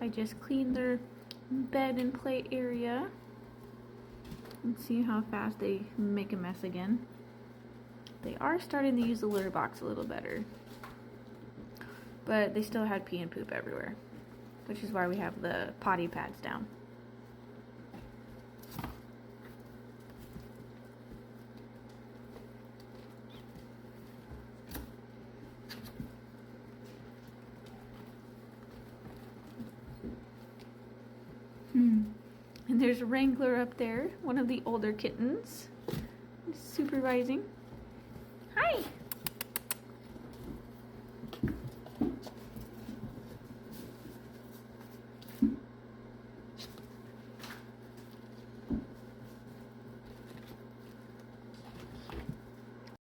I just cleaned their bed and play area. And see how fast they make a mess again. They are starting to use the litter box a little better. But they still had pee and poop everywhere, which is why we have the potty pads down. And there's Wrangler up there, one of the older kittens, supervising.